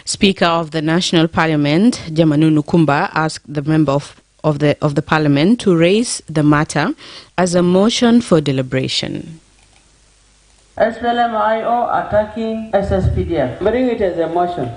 Speaker of the National Parliament, Jamanu Nukumba, asked the member of the Parliament to raise the matter as a motion for deliberation. SPLM-IO attacking SSPDF. Bring it as a motion.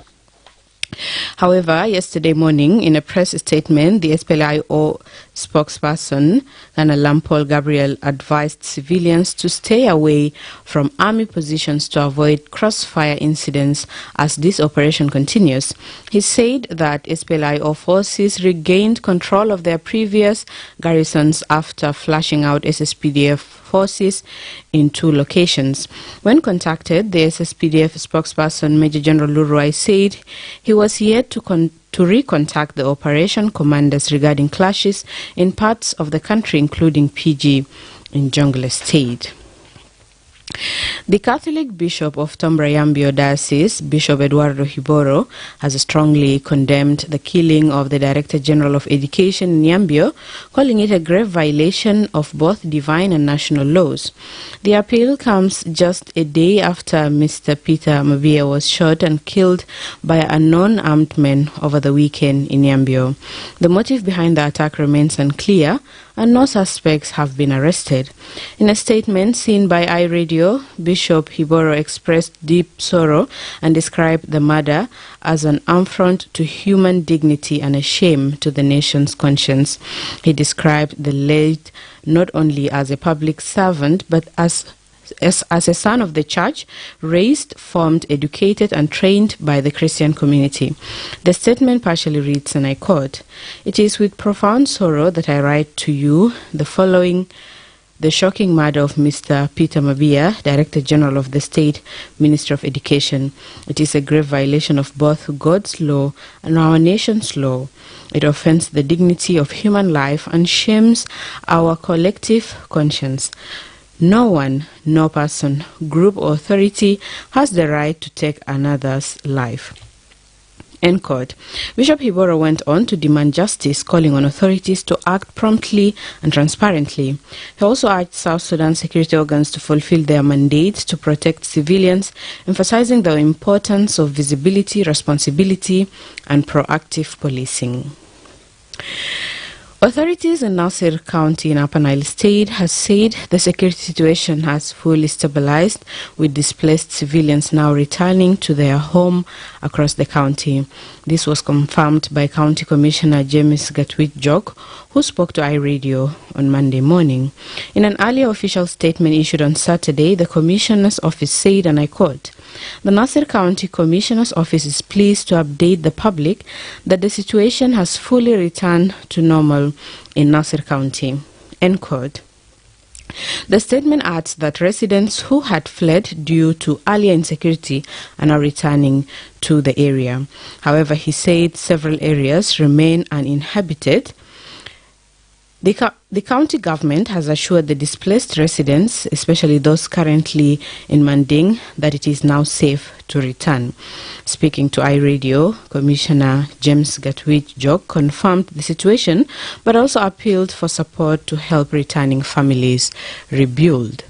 However, yesterday morning, in a press statement, the SPLIO spokesperson, Colonel Lampol Gabriel, advised civilians to stay away from army positions to avoid crossfire incidents as this operation continues. He said that SPLIO forces regained control of their previous garrisons after flashing out SSPDF forces in 2 locations. When contacted, the SSPDF spokesperson, Major General Luruai, said he was yet to recontact the operation commanders regarding clashes in parts of the country, including PG in Jonglei State. The Catholic Bishop of Tombra-Yambio Diocese, Bishop Eduardo Hiboro, has strongly condemned the killing of the Director General of Education in Yambio, calling it a grave violation of both divine and national laws. The appeal comes just a day after Mr. Peter Mabia was shot and killed by unknown armed men over the weekend in Yambio. The motive behind the attack remains unclear, and no suspects have been arrested. In a statement seen by iRadio, Bishop Hiboro expressed deep sorrow and described the murder as an affront to human dignity and a shame to the nation's conscience. He described the late not only as a public servant but as a son of the church, raised, formed, educated and trained by the Christian community. The statement partially reads, and I quote, "It is with profound sorrow that I write to you the following: the shocking murder of Mr. Peter Mabia, Director General of the State Ministry of Education. It is a grave violation of both God's law and our nation's law. It offends the dignity of human life and shames our collective conscience. No one, no person, group or authority has the right to take another's life." End quote. Bishop Hiboro went on to demand justice, calling on authorities to act promptly and transparently. He also urged South Sudan security organs to fulfill their mandate to protect civilians, emphasizing the importance of visibility, responsibility, and proactive policing. Authorities in Nasir County in Upper Nile State has said the security situation has fully stabilized, with displaced civilians now returning to their home across the county. This was confirmed by County Commissioner James Gatwit Jok, who spoke to iRadio on Monday morning. In an earlier official statement issued on Saturday, the Commissioner's office said, and I quote, "The Nasir County Commissioner's office is pleased to update the public that the situation has fully returned to normal in Nasir County." End quote. The statement adds that residents who had fled due to earlier insecurity are now returning to the area. However, he said several areas remain uninhabited. The county government has assured the displaced residents, especially those currently in Manding, that it is now safe to return. Speaking to iRadio, Commissioner James Gatwit Jok confirmed the situation, but also appealed for support to help returning families rebuild.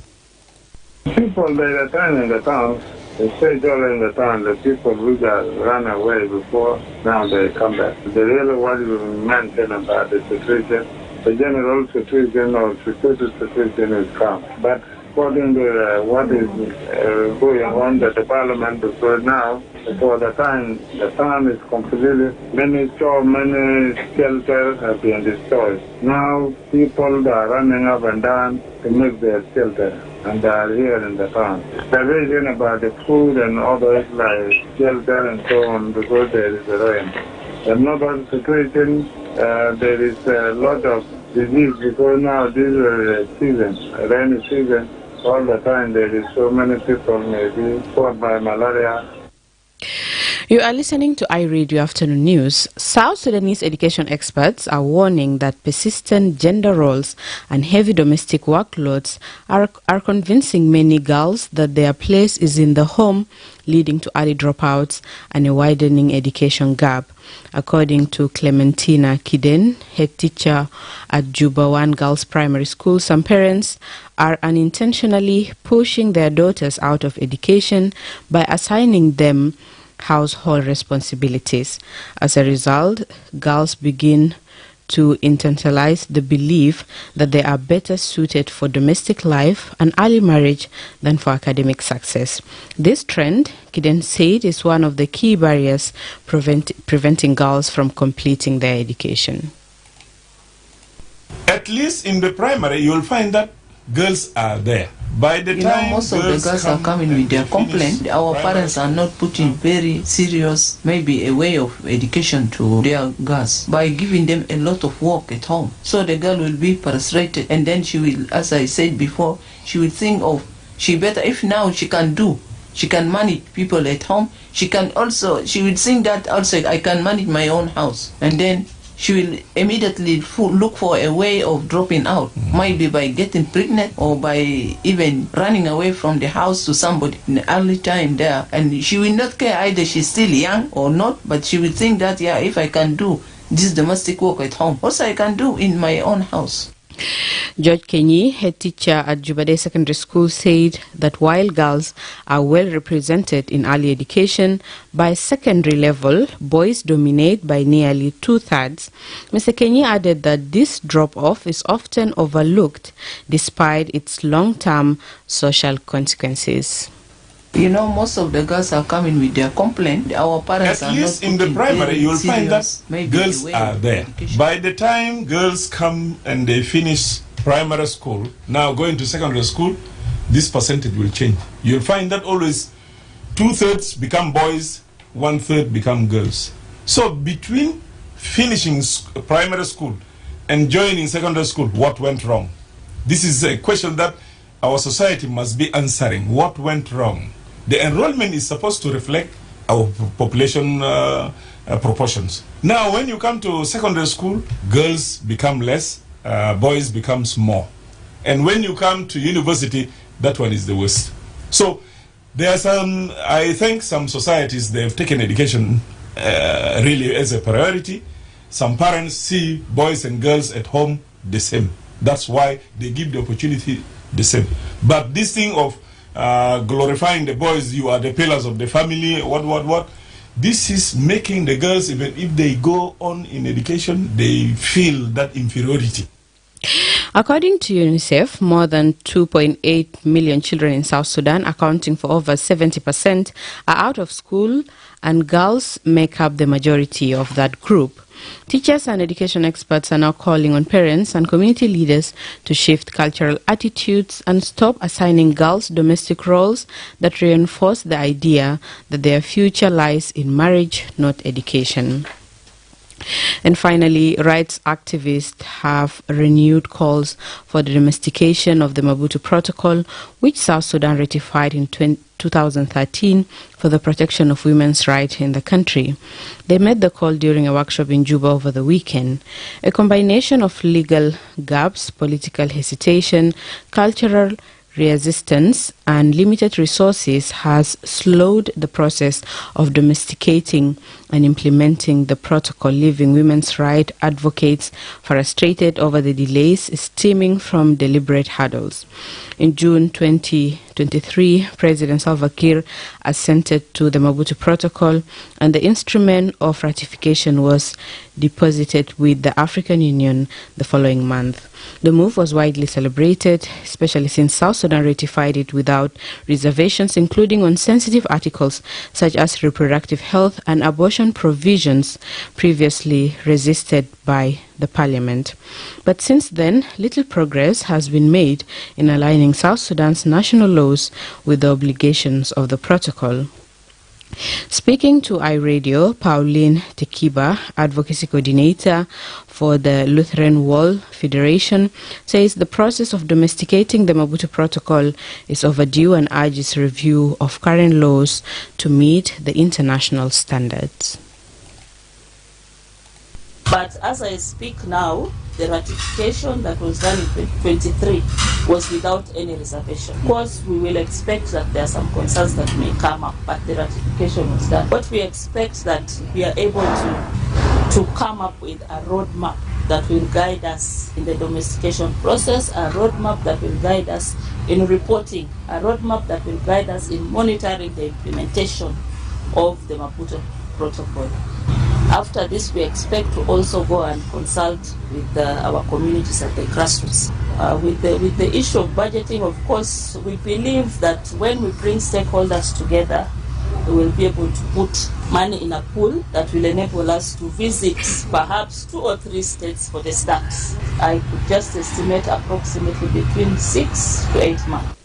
People, they return in the towns. They stay all in the town. The people who got run away before, now they come back. They really want to maintain about the situation. The general situation or security situation is calm. But according to what is going on at the parliament, because now, for the town is completely, many shelters have been destroyed. Now people are running up and down to make their shelter, and they are here in the town. The reason about the food and others like shelter and so on, because there is a rain. Another situation, there is a lot of disease because now this is a season, a rainy season. All the time there is so many people may be caught by malaria. You are listening to iRadio Afternoon News. South Sudanese education experts are warning that persistent gender roles and heavy domestic workloads are convincing many girls that their place is in the home, leading to early dropouts and a widening education gap. According to Clementina Kiden, head teacher at Juba 1 Girls Primary School, some parents are unintentionally pushing their daughters out of education by assigning them household responsibilities. As a result, girls begin to internalize the belief that they are better suited for domestic life and early marriage than for academic success. This trend, Kiden said, is one of the key barriers preventing girls from completing their education. At least in the primary, you will find that girls are there. By the time most of the girls are coming with their complaint. Our parents are not putting very serious, maybe a way of education to their girls by giving them a lot of work at home. So the girl will be frustrated, and then she will, as I said before, she will think of she better, if now she can manage people at home. She will think that also I can manage my own house, and then she will immediately look for a way of dropping out, maybe by getting pregnant or by even running away from the house to somebody in the early time there. And she will not care either she's still young or not, but she will think that, yeah, if I can do this domestic work at home, also I can do in my own house. George Kenyi, head teacher at Jubade Secondary School, said that while girls are well represented in early education, by secondary level, boys dominate by nearly 2/3. Mr. Kenyi added that this drop-off is often overlooked despite its long-term social consequences. Most of the girls are coming with their complaint. Our parents At least in the primary, you will find that girls are there. By the time girls come and they finish primary school, now going to secondary school, this percentage will change. You'll find that always 2/3 become boys, 1/3 become girls. So between finishing primary school and joining secondary school, what went wrong? This is a question that our society must be answering. What went wrong? The enrollment is supposed to reflect our population proportions. Now, when you come to secondary school, girls become less, boys becomes more. And when you come to university, that one is the worst. So there are I think some societies, they've taken education really as a priority. Some parents see boys and girls at home the same. That's why they give the opportunity the same. But this thing of glorifying the boys, you are the pillars of the family, what, this is making the girls, even if they go on in education, they feel that inferiority. According to UNICEF, more than 2.8 million children in South Sudan, accounting for over 70%, are out of school, and girls make up the majority of that group. Teachers and education experts are now calling on parents and community leaders to shift cultural attitudes and stop assigning girls domestic roles that reinforce the idea that their future lies in marriage, not education. And finally, rights activists have renewed calls for the domestication of the Maputo Protocol, which South Sudan ratified in 2013 for the protection of women's rights in the country. They made the call during a workshop in Juba over the weekend. A combination of legal gaps, political hesitation, cultural resistance, and limited resources has slowed the process of domesticating and implementing the protocol, leaving women's rights advocates frustrated over the delays stemming from deliberate hurdles. In June 2023, President Salva Kiir assented to the Maputo Protocol, and the instrument of ratification was deposited with the African Union the following month. The move was widely celebrated, especially since South Sudan ratified it without reservations, including on sensitive articles such as reproductive health and abortion provisions previously resisted by the parliament. But since then, little progress has been made in aligning South Sudan's national laws with the obligations of the protocol. Speaking to iRadio, Pauline Tekiba, advocacy coordinator for the Lutheran World Federation, says the process of domesticating the Maputo Protocol is overdue and urges review of current laws to meet the international standards. But as I speak now, the ratification that was done in 2023 was without any reservation. Of course, we will expect that there are some concerns that may come up, but the ratification was done. What we expect that we are able to come up with a roadmap that will guide us in the domestication process, a roadmap that will guide us in reporting, a roadmap that will guide us in monitoring the implementation of the Maputo Protocol. After this, we expect to also go and consult with our communities at the grassroots. With the issue of budgeting, of course, we believe that when we bring stakeholders together, we will be able to put money in a pool that will enable us to visit perhaps 2 or 3 states for the start. I could just estimate approximately between 6 to 8 months.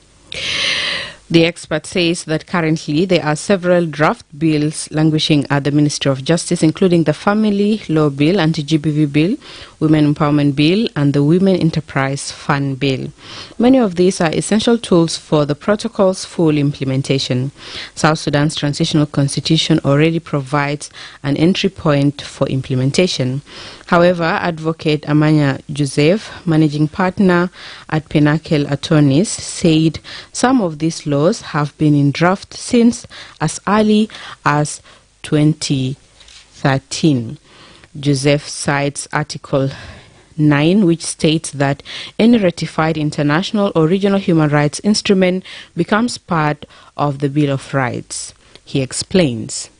The expert says that currently there are several draft bills languishing at the Ministry of Justice, including the Family Law Bill, Anti-GBV Bill, Women Empowerment Bill, and the Women Enterprise Fund Bill. Many of these are essential tools for the protocol's full implementation. South Sudan's transitional constitution already provides an entry point for implementation. However, Advocate Amanya Joseph, managing partner at Pinnacle Attorneys, said some of these laws have been in draft since as early as 2013. Joseph cites Article 9, which states that any ratified international or regional human rights instrument becomes part of the Bill of Rights. He explains.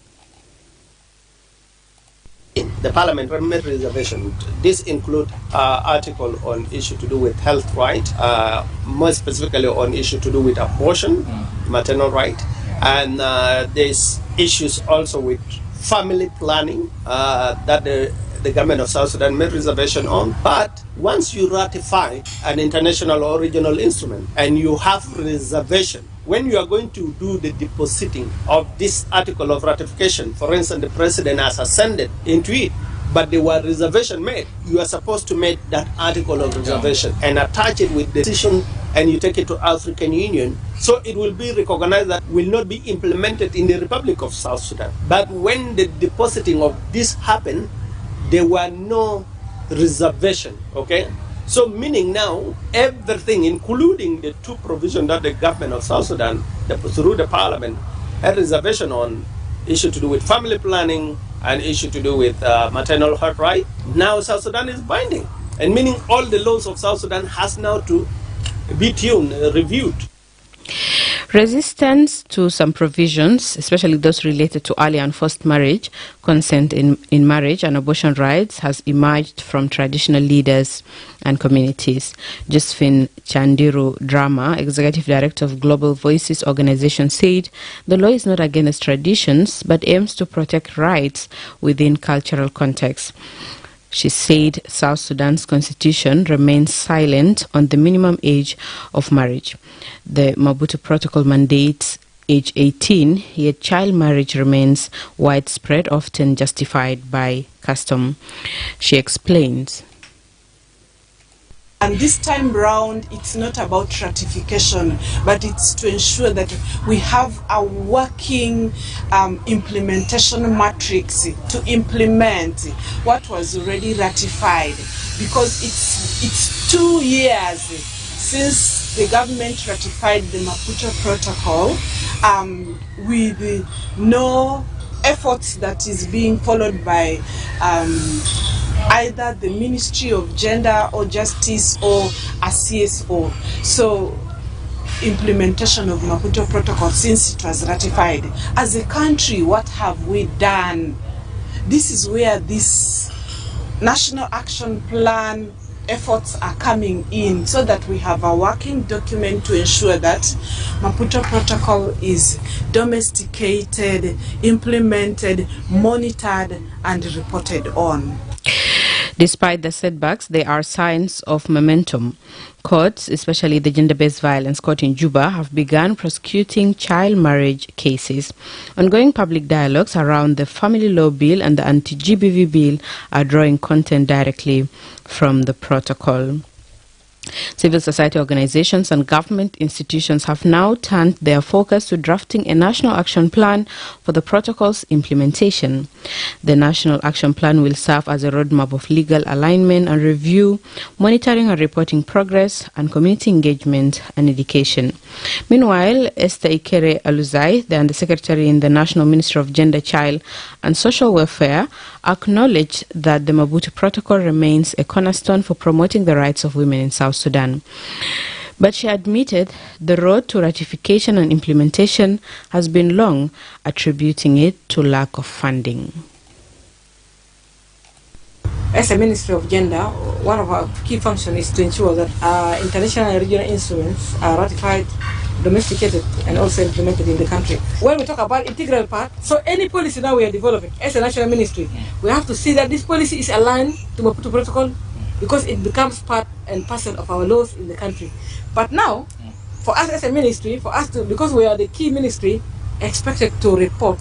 The parliamentary reservation, this includes article on issue to do with health right, more specifically on issue to do with abortion, maternal right, and there's issues also with family planning that the government of South Sudan made reservation on. But once you ratify an international or regional instrument and you have reservation, when you are going to do the depositing of this article of ratification, for instance, the president has ascended into it, but there were reservation made, you are supposed to make that article of reservation and attach it with the decision, and you take it to African Union, so it will be recognized that will not be implemented in the Republic of South Sudan. But when the depositing of this happened, there were no reservation, okay? So meaning now, everything, including the 2 provisions that the government of South Sudan, through the parliament, had reservation on, issue to do with family planning and issue to do with maternal health right, now South Sudan is binding. And meaning all the laws of South Sudan has now to be tuned, reviewed. Resistance to some provisions, especially those related to early and forced marriage, consent in marriage, and abortion rights, has emerged from traditional leaders and communities. Josephine Chandiru Drama, Executive Director of Global Voices Organization, said the law is not against traditions but aims to protect rights within cultural context. She said South Sudan's constitution remains silent on the minimum age of marriage. The Maputo Protocol mandates age 18, yet child marriage remains widespread, often justified by custom. She explains. And this time round, it's not about ratification, but it's to ensure that we have a working implementation matrix to implement what was already ratified. Because it's 2 years since the government ratified the Maputo Protocol with no efforts that is being followed by either the Ministry of Gender or Justice or a CSO. So implementation of Maputo Protocol since it was ratified. As a country, what have we done? This is where this National Action Plan efforts are coming in, so that we have a working document to ensure that Maputo Protocol is domesticated, implemented, monitored, and reported on. Despite the setbacks, there are signs of momentum. Courts, especially the gender-based violence court in Juba, have begun prosecuting child marriage cases. Ongoing public dialogues around the Family Law Bill and the Anti-GBV Bill are drawing content directly from the protocol. Civil society organizations and government institutions have now turned their focus to drafting a national action plan for the protocol's implementation. The National Action Plan will serve as a roadmap of legal alignment and review, monitoring and reporting progress, and community engagement and education. Meanwhile, Esther Ikere Aluzai, the Undersecretary in the National Ministry of Gender, Child and Social Welfare, acknowledged that the Maputo Protocol remains a cornerstone for promoting the rights of women in South Sudan. But she admitted the road to ratification and implementation has been long, attributing it to lack of funding. As a Ministry of Gender, one of our key functions is to ensure that international and regional instruments are ratified, domesticated, and also implemented in the country. When we talk about integral part, so any policy now we are developing as a national ministry, we have to see that this policy is aligned to Maputo Protocol because it becomes part and parcel of our laws in the country. But now, for us as a ministry, because we are the key ministry, expected to report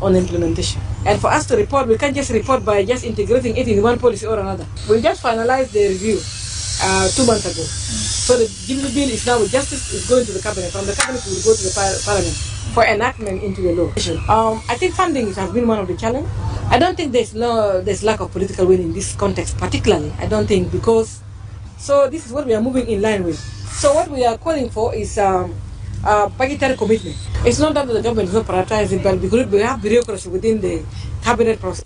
on implementation. And for us to report, we can't just report by just integrating it in one policy or another. We just finalized the review 2 months ago. So the GBV bill is now with justice, is going to the cabinet. From the cabinet, we will go to the parliament for enactment into the law. I think funding has been one of the challenges. I don't think there's lack of political will in this context, particularly. I don't think because, so this is what we are moving in line with. So what we are calling for is budgetary commitment. It's not that the government is not prioritizing, but because we have bureaucracy within the cabinet process.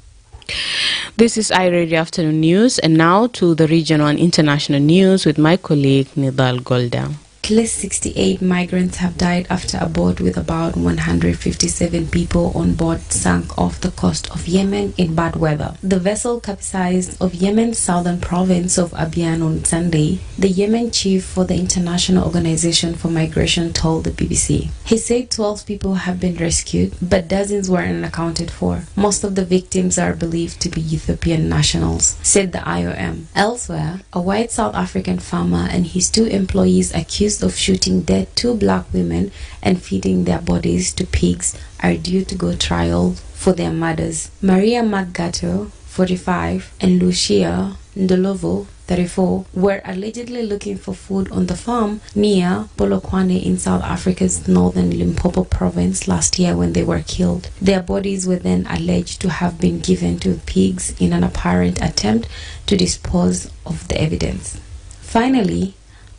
This is iRadio Afternoon News, and now to the regional and international news with my colleague Nidal Golda. At least 68 migrants have died after a boat with about 157 people on board sank off the coast of Yemen in bad weather. The vessel capsized off Yemen's southern province of Abiyan on Sunday, the Yemen chief for the International Organization for Migration told the BBC. He said 12 people have been rescued, but dozens were unaccounted for. Most of the victims are believed to be Ethiopian nationals, said the IOM. Elsewhere, a white South African farmer and his 2 employees accused of shooting dead 2 black women and feeding their bodies to pigs are due to go trial for their murders. Maria Maggato, 45, and Lucia Ndolovo, 34, were allegedly looking for food on the farm near Polokwane in South Africa's northern Limpopo province last year when they were killed. Their bodies were then alleged to have been given to pigs in an apparent attempt to dispose of the evidence. Finally,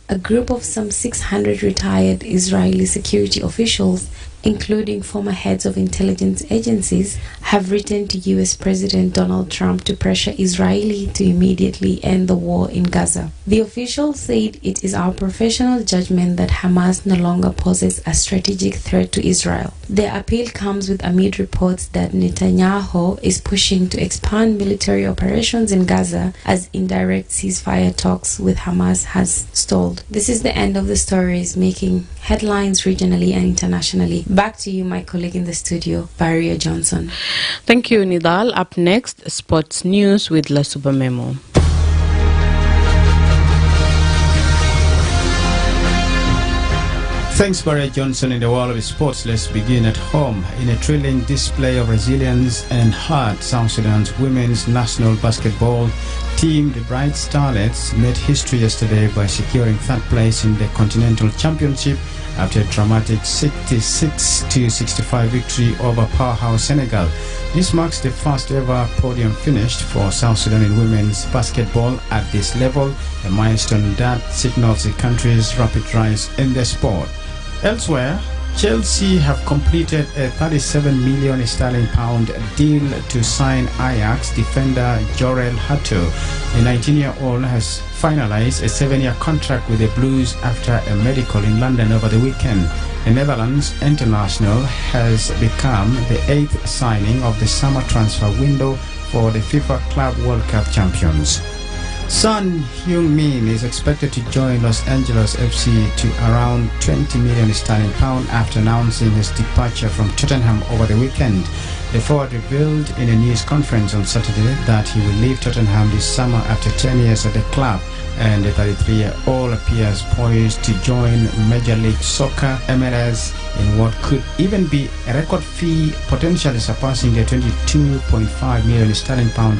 a group of some 600 retired Israeli security officials, including former heads of intelligence agencies, have written to U.S. President Donald Trump to pressure Israel to immediately end the war in Gaza. The officials said it is our professional judgment that Hamas no longer poses a strategic threat to Israel. Their appeal comes with amid reports that Netanyahu is pushing to expand military operations in Gaza as indirect ceasefire talks with Hamas has stalled. This is the end of the stories making headlines regionally and internationally. Back to you, my colleague in the studio, Baria Johnson. Thank you, Nidal. Up next, sports news with Lasuba Memo. Thanks, Baria Johnson. In the world of sports, let's begin at home. In a thrilling display of resilience and heart, South Sudan's women's national basketball team, the Bright Starlets, made history yesterday by securing 3rd place in the Continental Championship after a dramatic 66-65 victory over powerhouse Senegal. This marks the first ever podium finish for South Sudan in women's basketball at this level, a milestone that signals the country's rapid rise in the sport. Elsewhere, Chelsea have completed a £37 million deal to sign Ajax defender Jorel Hato. The 19-year-old has finalized a 7-year contract with the Blues after a medical in London over the weekend. The Netherlands international has become the 8th signing of the summer transfer window for the FIFA Club World Cup champions. Son Heung-min is expected to join Los Angeles FC to around £20 million after announcing his departure from Tottenham over the weekend. The forward revealed in a news conference on Saturday that he will leave Tottenham this summer after 10 years at the club, and the 33-year-old appears poised to join Major League Soccer MLS in what could even be a record fee, potentially surpassing the £22.5 million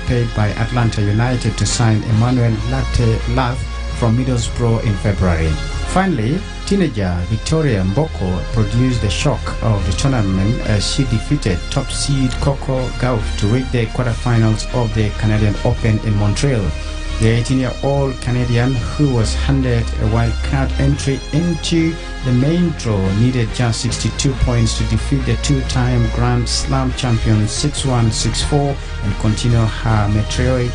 paid by Atlanta United to sign Emmanuel Lath from Middlesbrough in February. Finally, teenager Victoria Mboko produced the shock of the tournament as she defeated top seed Coco Gauff to reach the quarterfinals of the Canadian Open in Montreal. The 18-year-old Canadian, who was handed a wildcard entry into the main draw, needed just 62 points to defeat the 2-time Grand Slam champion 6-1, 6-4 and continue her meteoric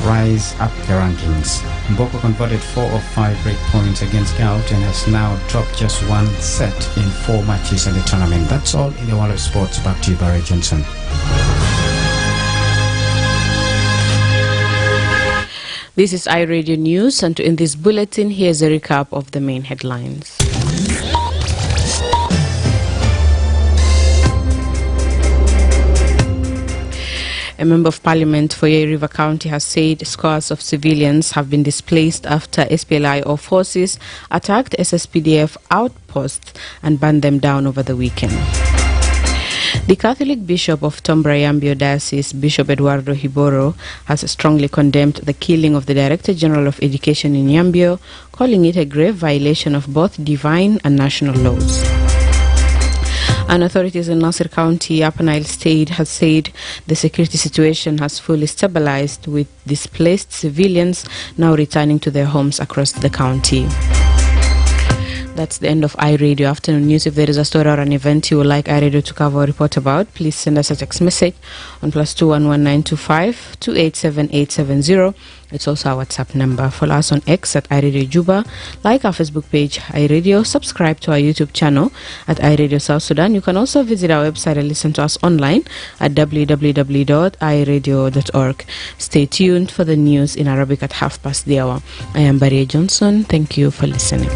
rise up the rankings. Mboko converted 4 of 5 break points against Gout and has now dropped just one set in 4 matches in the tournament. That's all in the world of sports. Back to you, Baria Johnson. This is iRadio News, and in this bulletin, here's a recap of the main headlines. A member of parliament for Yei River County has said scores of civilians have been displaced after SPLIO forces attacked SSPDF outposts and burned them down over the weekend. The Catholic Bishop of Tombrayambio Diocese, Bishop Eduardo Hiboro, has strongly condemned the killing of the Director General of Education in Yambio, calling it a grave violation of both divine and national laws. And authorities in Nasir County, Upper Nile State, has said the security situation has fully stabilized, with displaced civilians now returning to their homes across the county. That's the end of iRadio Afternoon News. If there is a story or an event you would like iRadio to cover or report about, please send us a text message on +2 11925 287 870. It's also our WhatsApp number. Follow us on X at iRadio Juba, like our Facebook page iRadio, subscribe to our YouTube channel at iRadio South Sudan. You can also visit our website and listen to us online at www.iradio.org. Stay tuned for the news in Arabic at 1:30. I am Baria Johnson. Thank you for listening.